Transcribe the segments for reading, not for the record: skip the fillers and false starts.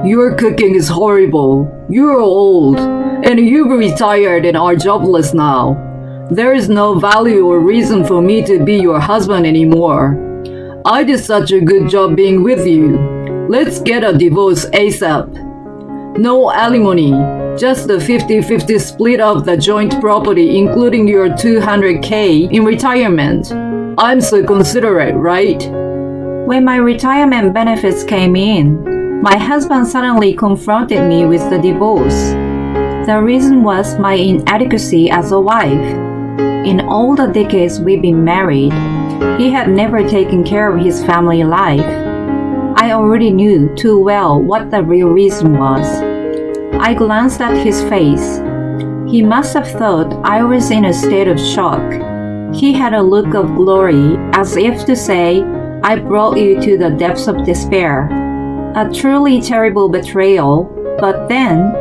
Your cooking is horrible. You're old, and you've retired and are jobless now. There is no value or reason for me to be your husband anymore. I did such a good job being with you. Let's get a divorce ASAP. No alimony, just the 50-50 split of the joint property, including your $200K in retirement. I'm so considerate, right? When my retirement benefits came in, my husband suddenly confronted me with the divorce. The reason was my inadequacy as a wife. In all the decades we've been married, he had never taken care of his family life. I already knew too well what the real reason was. I glanced at his face. He must have thought I was in a state of shock. He had a look of glory, as if to say, I brought you to the depths of despair. A truly terrible betrayal, but then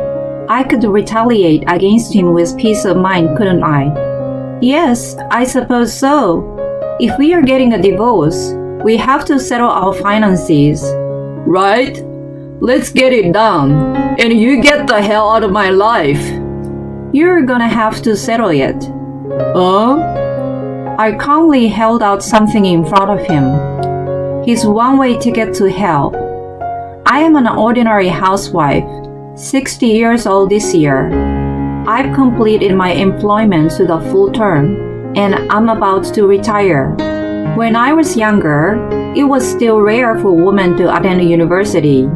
I could retaliate against him with peace of mind, couldn't I? Yes, I suppose so. If we are getting a divorce, we have to settle our finances. Right? Let's get it done, and you get the hell out of my life. You're gonna have to settle it. I calmly held out something in front of him. His one-way ticket to hell. I am an ordinary housewife, 60 years old this year. I've completed my employment to the full term, and I'm about to retire. When I was younger, it was still rare for women to attend university.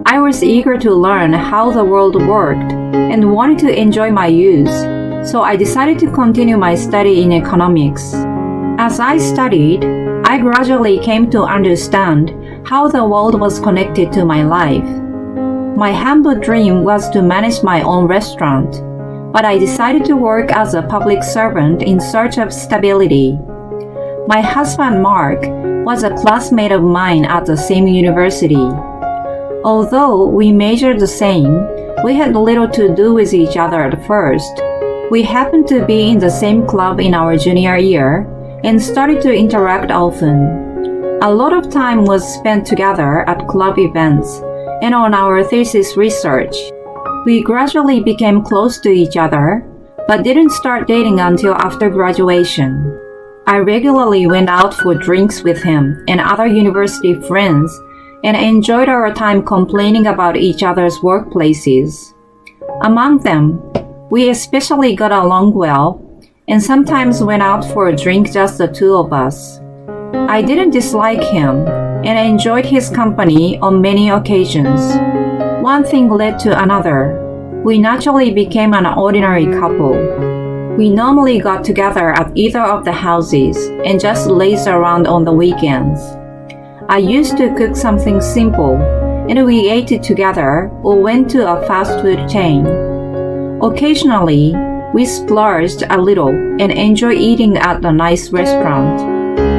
I was eager to learn how the world worked and wanted to enjoy my youth, so I decided to continue my study in economics. As I studied, I gradually came to understand how the world was connected to my life. My humble dream was to manage my own restaurant, but I decided to work as a public servant in search of stability. My husband Mark was a classmate of mine at the same university. Although we majored the same, we had little to do with each other at first. We happened to be in the same club in our junior year and started to interact often. A lot of time was spent together at club events and on our thesis research. We gradually became close to each other, but didn't start dating until after graduation. I regularly went out for drinks with him and other university friends and enjoyed our time complaining about each other's workplaces. Among them, we especially got along well and sometimes went out for a drink just the two of us. I didn't dislike him and enjoyed his company on many occasions. One thing led to another. We naturally became an ordinary couple. We normally got together at either of the houses and just lazed around on the weekends. I used to cook something simple, and we ate it together or went to a fast food chain. Occasionally, we splurged a little and enjoyed eating at a nice restaurant.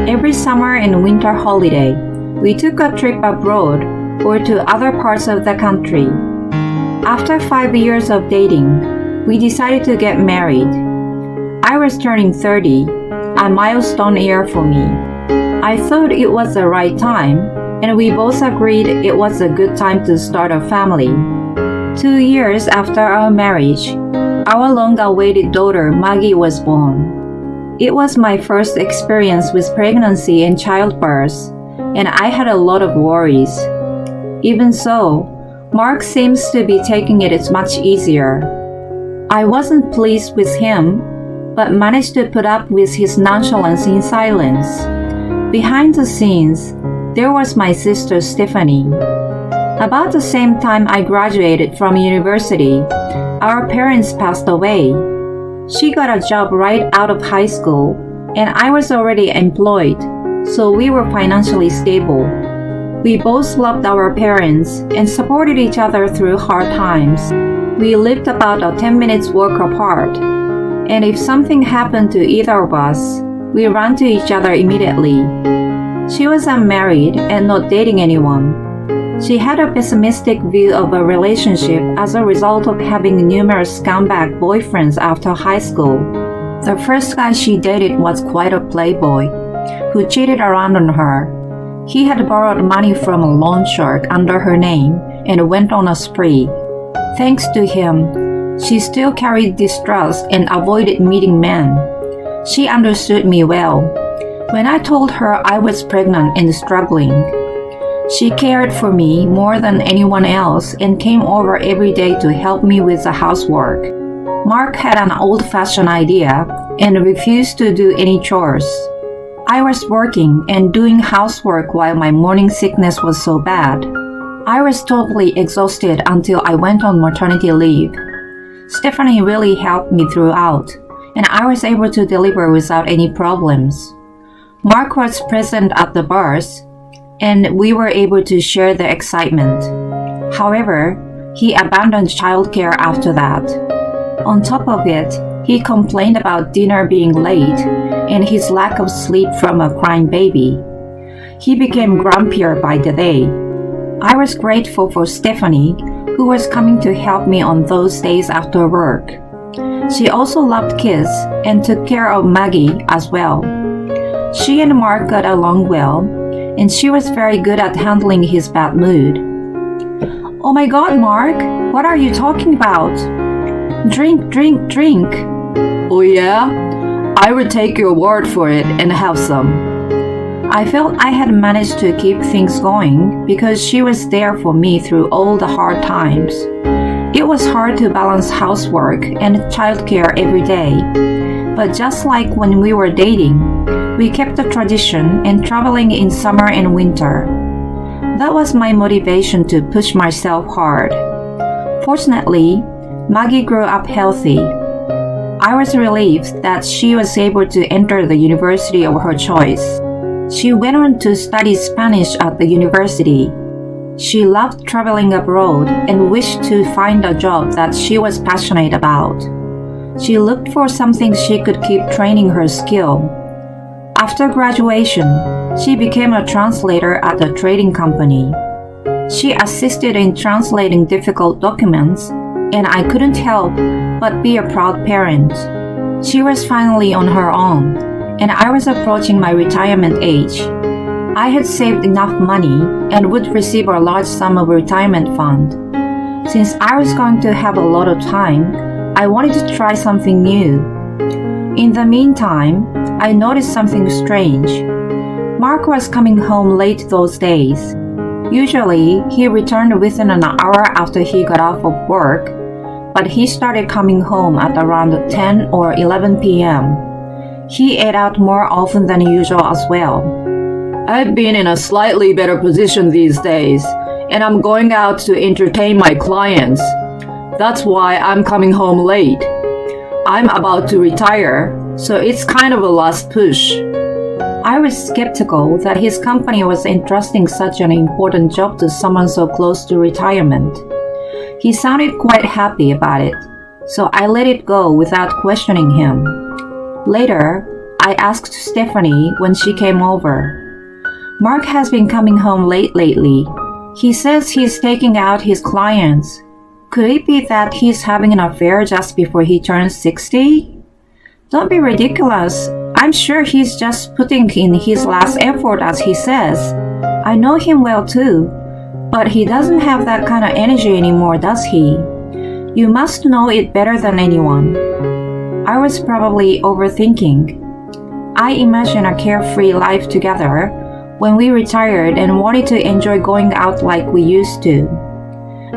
Every summer and winter holiday, we took a trip abroad or to other parts of the country. After 5 years of dating, we decided to get married. I was turning 30, a milestone year for me. I thought it was the right time, and we both agreed it was a good time to start a family. 2 years after our marriage, our long-awaited daughter Maggie was born. It was my first experience with pregnancy and childbirth, and I had a lot of worries. Even so, Mark seems to be taking it much easier. I wasn't pleased with him, but managed to put up with his nonchalance in silence. Behind the scenes, there was my sister Stephanie. About the same time I graduated from university, our parents passed away. She got a job right out of high school, and I was already employed, so we were financially stable. We both loved our parents and supported each other through hard times. We lived about a 10 minutes walk apart, and if something happened to either of us, we ran to each other immediately. She was unmarried and not dating anyone. She had a pessimistic view of a relationship as a result of having numerous scumbag boyfriends after high school. The first guy she dated was quite a playboy, who cheated around on her. He had borrowed money from a loan shark under her name and went on a spree. Thanks to him, she still carried distrust and avoided meeting men. She understood me well. When I told her I was pregnant and struggling, she cared for me more than anyone else and came over every day to help me with the housework. Mark had an old-fashioned idea and refused to do any chores. I was working and doing housework while my morning sickness was so bad. I was totally exhausted until I went on maternity leave. Stephanie really helped me throughout, and I was able to deliver without any problems. Mark was present at the birth, and we were able to share the excitement. However, he abandoned childcare after that. On top of it, he complained about dinner being late and his lack of sleep from a crying baby. He became grumpier by the day. I was grateful for Stephanie, who was coming to help me on those days after work. She also loved kids and took care of Maggie as well. She and Mark got along well, and she was very good at handling his bad mood. "Oh my God, Mark, what are you talking about? Drink, drink, drink." Oh yeah? I will take your word for it and have some. I felt I had managed to keep things going because she was there for me through all the hard times. It was hard to balance housework and childcare every day, but just like when we were dating, we kept the tradition and traveling in summer and winter. That was my motivation to push myself hard. Fortunately, Maggie grew up healthy. I was relieved that she was able to enter the university of her choice. She went on to study Spanish at the university. She loved traveling abroad and wished to find a job that she was passionate about. She looked for something she could keep training her skill. After graduation, she became a translator at a trading company. She assisted in translating difficult documents, and I couldn't help but be a proud parent. She was finally on her own, and I was approaching my retirement age. I had saved enough money and would receive a large sum of retirement fund. Since I was going to have a lot of time, I wanted to try something new. In the meantime, I noticed something strange. Mark was coming home late those days. Usually, he returned within an hour after he got off of work, but he started coming home at around 10 or 11 p.m. He ate out more often than usual as well. I've been in a slightly better position these days, and I'm going out to entertain my clients. That's why I'm coming home late. I'm about to retire, so it's kind of a last push. I was skeptical that his company was entrusting such an important job to someone so close to retirement. He sounded quite happy about it, so I let it go without questioning him. Later, I asked Stephanie when she came over. "Mark has been coming home late lately. He says he's taking out his clients. Could it be that he's having an affair just before he turns 60? Don't be ridiculous. I'm sure he's just putting in his last effort, as he says. I know him well too, but he doesn't have that kind of energy anymore, does he? You must know it better than anyone." I was probably overthinking. I imagined a carefree life together when we retired and wanted to enjoy going out like we used to.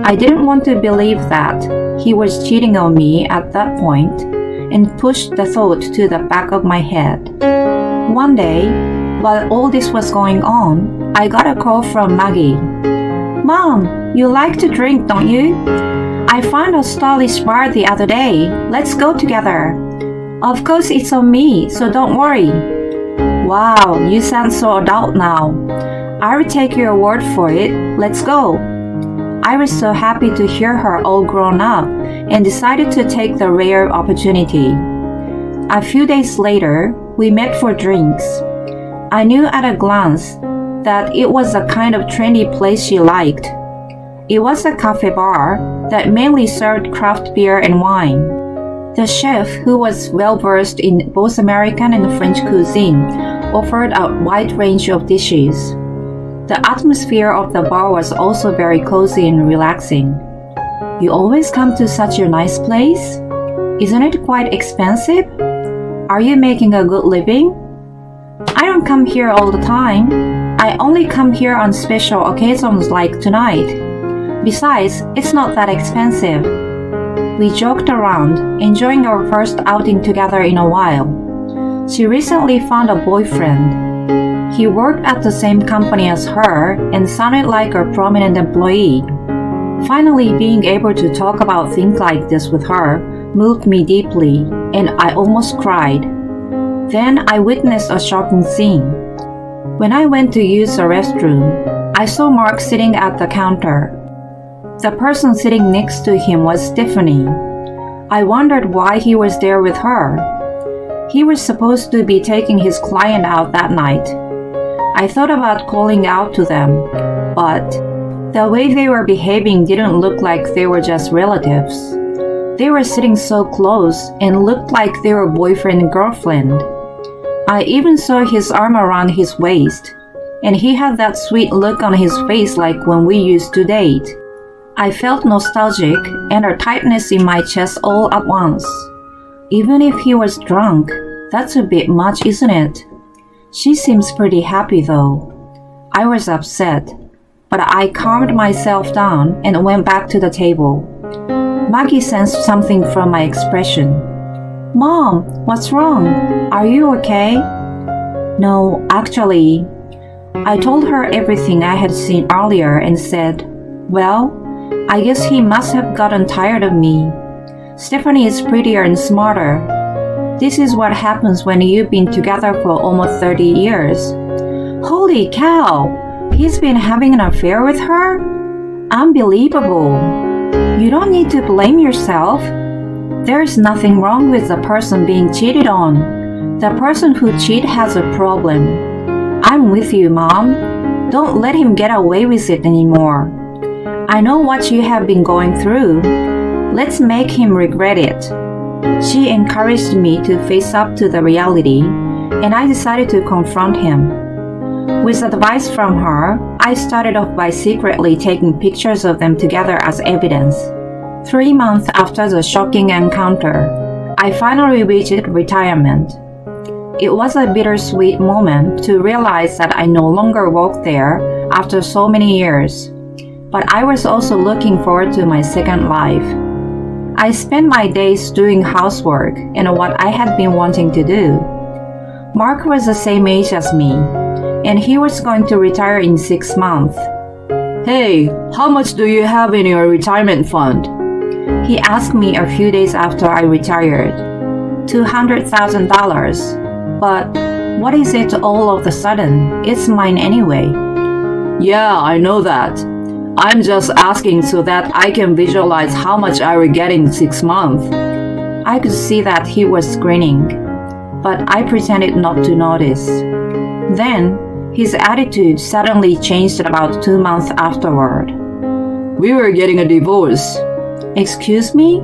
I didn't want to believe that he was cheating on me at that point and pushed the thought to the back of my head. One day, while all this was going on, I got a call from Maggie. "Mom, you like to drink, don't you? I found a stylish bar the other day. Let's go together." "Of course it's on me, so don't worry." "Wow, you sound so adult now. I will take your word for it. Let's go." I was so happy to hear her all grown up and decided to take the rare opportunity. A few days later, we met for drinks. I knew at a glance that it was the kind of trendy place she liked. It was a cafe bar that mainly served craft beer and wine. The chef, who was well-versed in both American and French cuisine, offered a wide range of dishes. The atmosphere of the bar was also very cozy and relaxing. You always come to such a nice place? Isn't it quite expensive? Are you making a good living? I don't come here all the time. I only come here on special occasions like tonight. Besides, it's not that expensive. We joked around, enjoying our first outing together in a while. She recently found a boyfriend. He worked at the same company as her and sounded like a prominent employee. Finally, being able to talk about things like this with her moved me deeply, and I almost cried. Then I witnessed a shocking scene. When I went to use the restroom, I saw Mark sitting at the counter. The person sitting next to him was Stephanie. I wondered why he was there with her. He was supposed to be taking his client out that night. I thought about calling out to them, but the way they were behaving didn't look like they were just relatives. They were sitting so close and looked like they were boyfriend and girlfriend. I even saw his arm around his waist, and he had that sweet look on his face like when we used to date. I felt nostalgic and a tightness in my chest all at once. Even if he was drunk, that's a bit much, isn't it? She seems pretty happy though. I was upset, but I calmed myself down and went back to the table. Maggie sensed something from my expression. Mom, what's wrong? Are you okay? No, actually. I told her everything I had seen earlier and said, well, I guess he must have gotten tired of me. Stephanie is prettier and smarter. This is what happens when you've been together for almost 30 years. Holy cow! He's been having an affair with her? Unbelievable. You don't need to blame yourself. There's nothing wrong with the person being cheated on. The person who cheats has a problem. I'm with you, Mom. Don't let him get away with it anymore. I know what you have been going through. Let's make him regret it. She encouraged me to face up to the reality, and I decided to confront him. With advice from her, I started off by secretly taking pictures of them together as evidence. 3 months after the shocking encounter, I finally reached retirement. It was a bittersweet moment to realize that I no longer worked there after so many years, but I was also looking forward to my second life. I spent my days doing housework and what I had been wanting to do. Mark was the same age as me, and he was going to retire in 6 months. Hey, how much do you have in your retirement fund? He asked me a few days after I retired. $200,000. But what is it all of a sudden? It's mine anyway. Yeah, I know that. I'm just asking so that I can visualize how much I will get in 6 months. I could see that he was grinning, but I pretended not to notice. Then, his attitude suddenly changed about 2 months afterward. We were getting a divorce. Excuse me?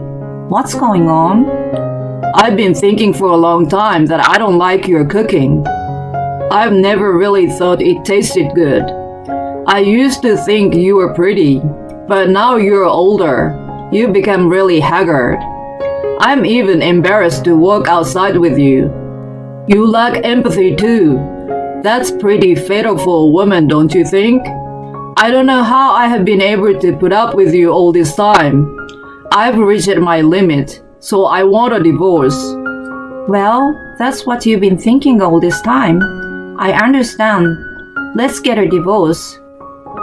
What's going on? I've been thinking for a long time that I don't like your cooking. I've never really thought it tasted good. I used to think you were pretty, but now you're older. You become really haggard. I'm even embarrassed to walk outside with you. You lack empathy too. That's pretty fatal for a woman, don't you think? I don't know how I have been able to put up with you all this time. I've reached my limit, so I want a divorce. Well, that's what you've been thinking all this time. I understand. Let's get a divorce.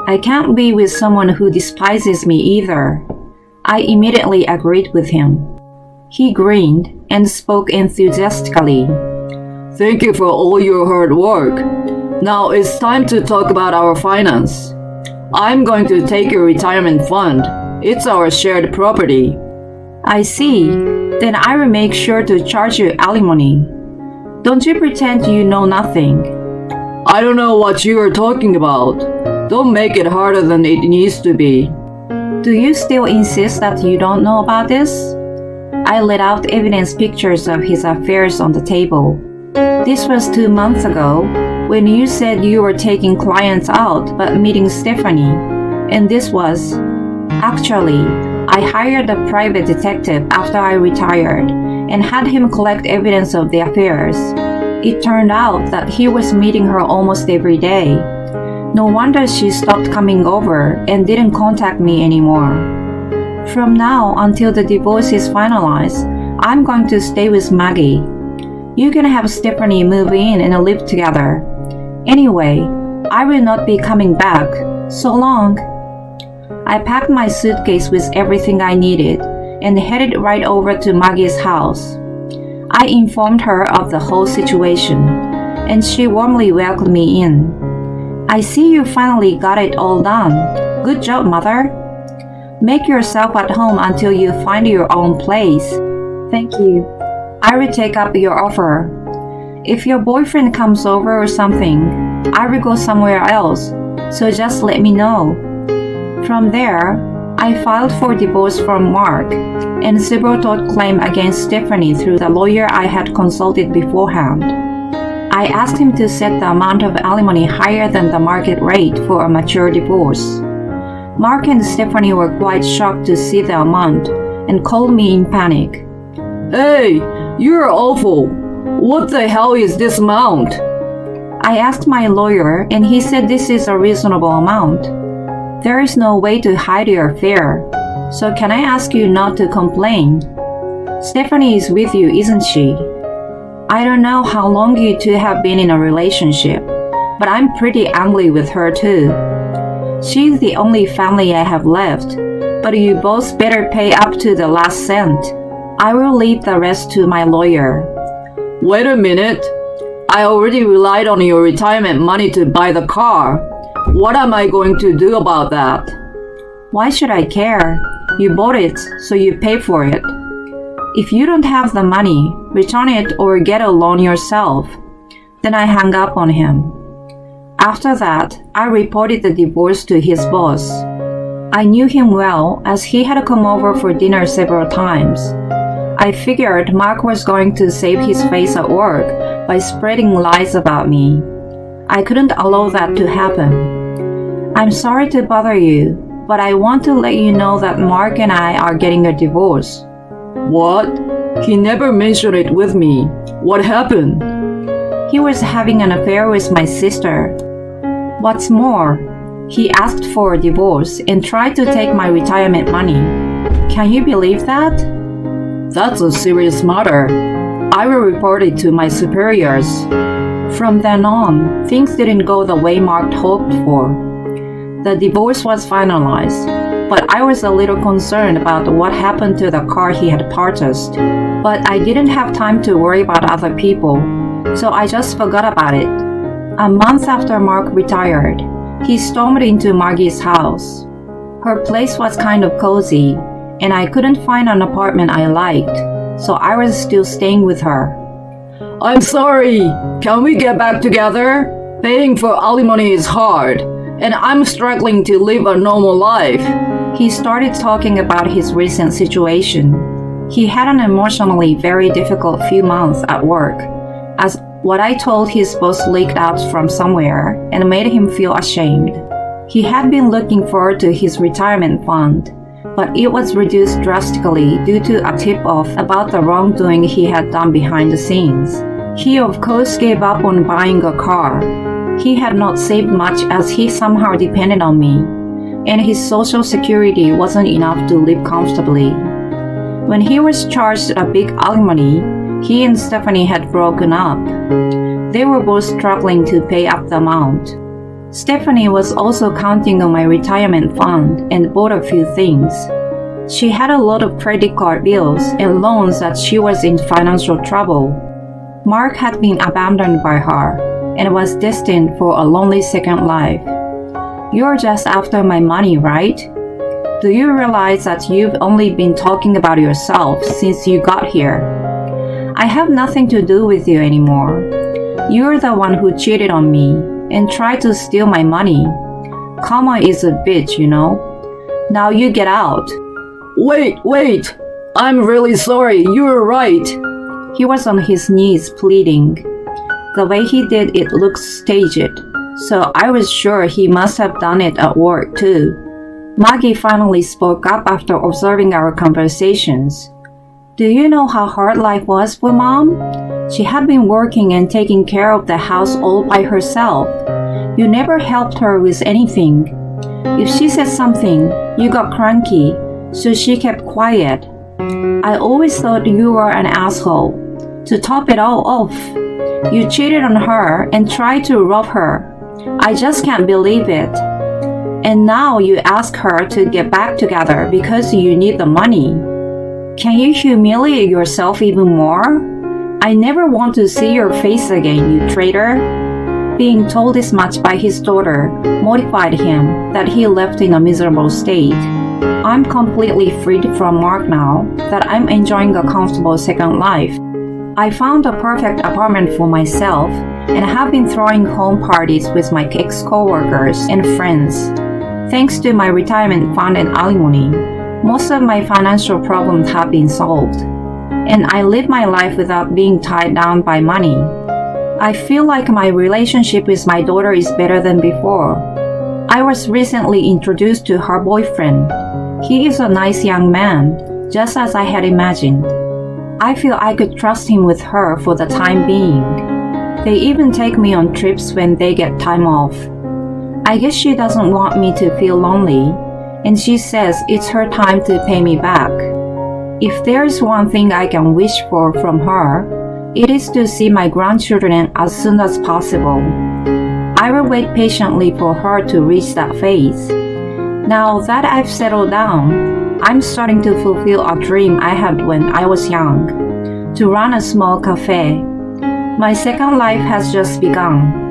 I can't be with someone who despises me either. I immediately agreed with him. He grinned and spoke enthusiastically. Thank you for all your hard work. Now it's time to talk about our finance. I'm going to take your retirement fund. It's our shared property. I see. Then I will make sure to charge you alimony. Don't you pretend you know nothing. I don't know what you are talking about. Don't make it harder than it needs to be. Do you still insist that you don't know about this? I laid out evidence pictures of his affairs on the table. This was 2 months ago, when you said you were taking clients out but meeting Stephanie. And this was... Actually, I hired a private detective after I retired and had him collect evidence of the affairs. It turned out that he was meeting her almost every day. No wonder she stopped coming over and didn't contact me anymore. From now until the divorce is finalized, I'm going to stay with Maggie. You can have Stephanie move in and live together. Anyway, I will not be coming back. So long. I packed my suitcase with everything I needed and headed right over to Maggie's house. I informed her of the whole situation, and she warmly welcomed me in. I see you finally got it all done. Good job, Mother. Make yourself at home until you find your own place. Thank you. I will take up your offer. If your boyfriend comes over or something, I will go somewhere else, so just let me know. From there, I filed for divorce from Mark and civil tort claim against Stephanie through the lawyer I had consulted beforehand. I asked him to set the amount of alimony higher than the market rate for a mature divorce. Mark and Stephanie were quite shocked to see the amount and called me in panic. Hey, you're awful. What the hell is this amount? I asked my lawyer and he said this is a reasonable amount. There is no way to hide your affair, so can I ask you not to complain? Stephanie is with you, isn't she? I don't know how long you two have been in a relationship, but I'm pretty angry with her too. She's the only family I have left, but you both better pay up to the last cent. I will leave the rest to my lawyer. Wait a minute. I already relied on your retirement money to buy the car. What am I going to do about that? Why should I care? You bought it, so you pay for it. If you don't have the money, return it or get a loan yourself. Then I hung up on him. After that, I reported the divorce to his boss. I knew him well as he had come over for dinner several times. I figured Mark was going to save his face at work by spreading lies about me. I couldn't allow that to happen. I'm sorry to bother you, but I want to let you know that Mark and I are getting a divorce. What? He never mentioned it with me. What happened? He was having an affair with my sister. What's more, he asked for a divorce and tried to take my retirement money. Can you believe that? That's a serious matter. I will report it to my superiors. From then on, things didn't go the way Mark hoped for. The divorce was finalized, but I was a little concerned about what happened to the car he had purchased. But I didn't have time to worry about other people, so I just forgot about it. A month after Mark retired, he stormed into Maggie's house. Her place was kind of cozy, and I couldn't find an apartment I liked, so I was still staying with her. I'm sorry. Can we get back together? Paying for alimony is hard, and I'm struggling to live a normal life. He started talking about his recent situation. He had an emotionally very difficult few months at work, as what I told his boss leaked out from somewhere and made him feel ashamed. He had been looking forward to his retirement fund, but it was reduced drastically due to a tip-off about the wrongdoing he had done behind the scenes. He of course gave up on buying a car. He had not saved much as he somehow depended on me, and his social security wasn't enough to live comfortably. When he was charged a big alimony, he and Stephanie had broken up. They were both struggling to pay up the amount. Stephanie was also counting on my retirement fund and bought a few things. She had a lot of credit card bills and loans that she was in financial trouble. Mark had been abandoned by her and was destined for a lonely second life. You're just after my money, right? Do you realize that you've only been talking about yourself since you got here? I have nothing to do with you anymore. You're the one who cheated on me and tried to steal my money. Karma is a bitch, you know. Now you get out. Wait. I'm really sorry. You're right. He was on his knees pleading. The way he did it looked staged, so I was sure he must have done it at work too. Maggie finally spoke up after observing our conversations. Do you know how hard life was for Mom? She had been working and taking care of the house all by herself. You never helped her with anything. If she said something, you got cranky, so she kept quiet. I always thought you were an asshole. To top it all off, you cheated on her and tried to rob her. I just can't believe it. And now you ask her to get back together because you need the money. Can you humiliate yourself even more? I never want to see your face again, you traitor. Being told this much by his daughter mortified him that he left in a miserable state. I'm completely freed from Mark now that I'm enjoying a comfortable second life. I found a perfect apartment for myself and have been throwing home parties with my ex-coworkers and friends. Thanks to my retirement fund and alimony, most of my financial problems have been solved, and I live my life without being tied down by money. I feel like my relationship with my daughter is better than before. I was recently introduced to her boyfriend. He is a nice young man, just as I had imagined. I feel I could trust him with her for the time being. They even take me on trips when they get time off. I guess she doesn't want me to feel lonely, and she says it's her time to pay me back. If there's one thing I can wish for from her, it is to see my grandchildren as soon as possible. I will wait patiently for her to reach that phase. Now that I've settled down, I'm starting to fulfill a dream I had when I was young, to run a small cafe. My second life has just begun.